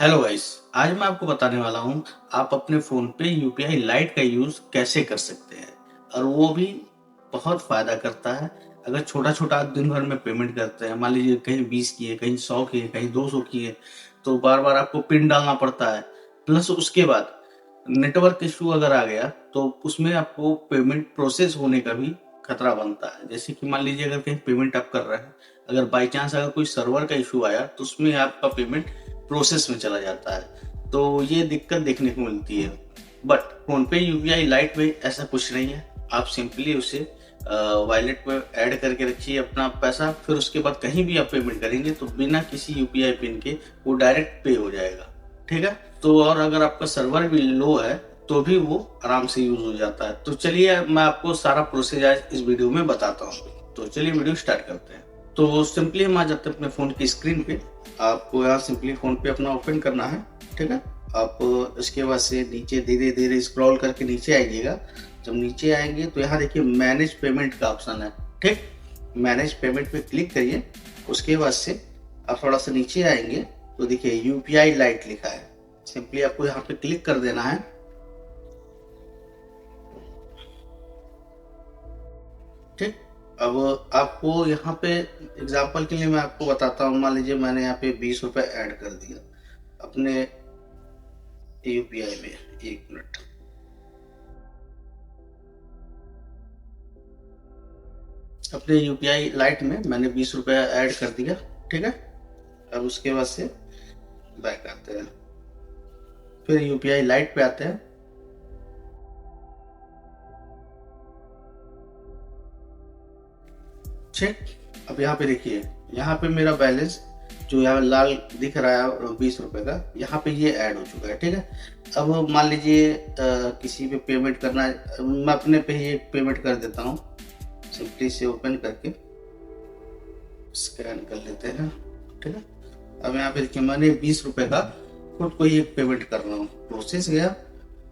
Hello guys. आज मैं आपको बताने वाला हूँ आप अपने फ़ोन पे यूपीआई लाइट का यूज़ कैसे कर सकते हैं और वो भी बहुत फ़ायदा करता है। अगर छोटा-छोटा आप दिन भर में पेमेंट करते हैं, मान लीजिए कहीं 20 किए, कहीं 100 किए, कहीं 200 किए, तो बार-बार आपको पिन डालना पड़ता है। प्लस उसके बाद नेटवर्क इश्यू अगर आ गया तो उसमें आपको पेमेंट प्रोसेस होने का भी खतरा बनता है। जैसे कि मान लीजिए अगर कहीं पेमेंट आप कर रहे हैं, अगर बाय चांस अगर कोई सर्वर का इश्यू आया तो उसमें आपका पेमेंट प्रोसेस में चला जाता है। तो ये दिक्कत देखने को मिलती है। बट फ़ोनपे यूपीआई लाइट में ऐसा कुछ नहीं है। आप सिंपली उसे वॉलेट में ऐड करके रखिए अपना पैसा, फिर उसके बाद कहीं भी आप पेमेंट करेंगे तो बिना किसी यूपीआई पिन के वो डायरेक्ट पे हो जाएगा। ठीक है? तो और अगर आपका सर्वर भी लो है तो भी वो आराम से यूज़ हो जाता है। तो चलिए मैं आपको सारा प्रोसेस आज इस वीडियो में बताता हूँ। तो चलिए वीडियो स्टार्ट करते हैं। तो सिंपली हम आ जाते हैं अपने फ़ोन की स्क्रीन पे। आपको यहाँ सिंपली फ़ोन पे अपना ओपन करना है। ठीक है? आप इसके बाद से नीचे धीरे-धीरे स्क्रॉल करके नीचे आइएगा। जब नीचे आएँगे तो यहाँ देखिए मैनेज पेमेंट का ऑप्शन है। ठीक? मैनेज पेमेंट पे क्लिक करिए। उसके बाद से आप थोड़ा-सा नीचे आएँगे तो देखिए यूपीआई लाइट लिखा है। सिंपली आपको यहाँ पे क्लिक कर देना है। ठीक? अब आपको यहाँ पे एग्जांपल के लिए मैं आपको बताता हूँ। मान लीजिए मैंने यहाँ पे 20 रुपए ऐड कर दिया अपने यूपीआई में। 1 मिनट। अपने यूपीआई लाइट में मैंने 20 रुपए ऐड कर दिया। ठीक है? अब उसके बाद से बैक आते हैं, फिर यूपीआई लाइट पे आते हैं। ठीक? अब यहाँ पे देखिए, यहाँ पे मेरा बैलेंस जो यहाँ लाल दिख रहा है 20 रुपए का, यहाँ पे ये ऐड हो चुका है। ठीक है? अब मान लीजिए किसी पे पेमेंट करना है, मैं अपने पे ही एक पेमेंट कर देता हूँ। सिंपली से ओपन करके स्कैन कर लेते हैं। ठीक है? अब यहाँ पे देखिए मैंने 20 रुपए का खुद को ही एक पेमेंट कर रहा हूँ, प्रोसेस गया।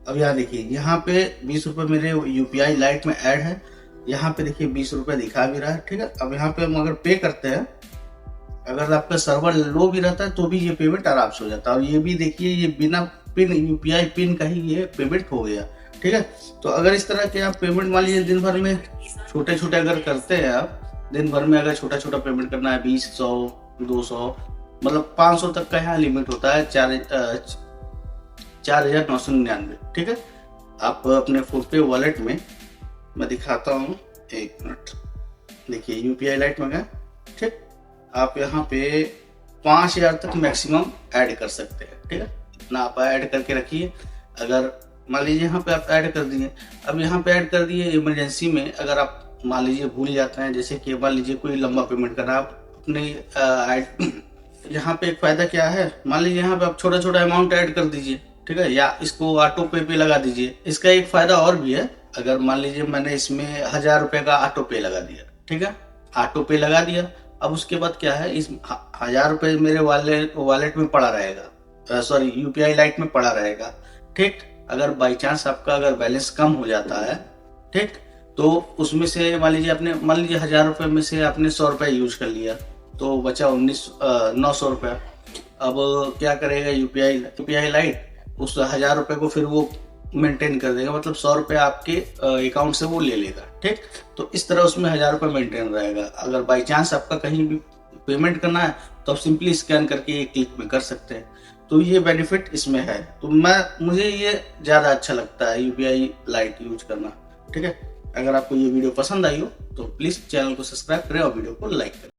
अब यहाँ देखिए, यहाँ पे 20 रुपए मेरे यूपीआई लाइट में ऐड है। यहाँ पे देखिए 20 रुपए दिखा भी रहा है। ठीक है? अब यहाँ पे हम अगर पे करते हैं, अगर आपका सर्वर लो भी रहता है तो भी ये पेमेंट आराम से हो जाता है। और ये भी देखिए, ये बिना पिन यूपीआई पिन का ही ये पेमेंट हो गया। ठीक है? तो अगर इस तरह के आप पेमेंट मान लीजिए दिन भर में छोटे छोटे अगर करते हैं, आप दिन भर में अगर छोटा छोटा पेमेंट करना है, 20, 100, 200, मतलब 500 तक का यहाँ लिमिट होता है। 4,999। ठीक है? आप अपने फोन पे वॉलेट में, मैं दिखाता हूँ, 1 मिनट। देखिए यूपीआई लाइट में गया। ठीक? आप यहाँ पे 5,000 तक मैक्सिमम ऐड कर सकते हैं। ठीक है? इतना आप ऐड करके रखिए। अगर मान लीजिए यहाँ पे आप ऐड कर दिए, अब यहाँ पे ऐड कर दिए, इमरजेंसी में अगर आप मान लीजिए भूल जाते हैं, जैसे कि मान लीजिए कोई लंबा पेमेंट करना, आप अपने यहाँ पे एक फायदा क्या है, मान लीजिए यहाँ पे आप छोटा छोटा अमाउंट ऐड कर दीजिए। ठीक है? या इसको ऑटो पे लगा दीजिए। इसका एक फायदा और भी है। अगर मान लीजिए मैंने इसमें 1,000 रुपए का ऑटो पे लगा दिया। ठीक है? ऑटो पे लगा दिया। अब उसके बाद क्या है, इस 1,000 रुपए मेरे वॉलेट में पड़ा रहेगा, सॉरी यूपीआई लाइट में पड़ा रहेगा। ठीक? अगर बाई चांस आपका अगर बैलेंस कम हो जाता है, ठीक, तो उसमें से मान लीजिए 1,000 रुपए में से आपने 100 रुपए यूज कर लिया, तो बचा 900 रुपया। अब क्या करेगा यूपीआई लाइट, उस 1,000 रुपए को फिर वो मेंटेन कर देगा, मतलब 100 रुपये आपके अकाउंट से वो ले लेगा। ठीक? तो इस तरह उसमें 1,000 रुपये मेंटेन रहेगा। अगर बाई चांस आपका कहीं भी पेमेंट करना है तो आप सिंपली स्कैन करके एक क्लिक में कर सकते हैं। तो ये बेनिफिट इसमें है। तो मुझे ये ज़्यादा अच्छा लगता है यूपीआई लाइट यूज करना। ठीक है? अगर आपको ये वीडियो पसंद आई हो तो प्लीज़ चैनल को सब्सक्राइब करें और वीडियो को लाइक करें।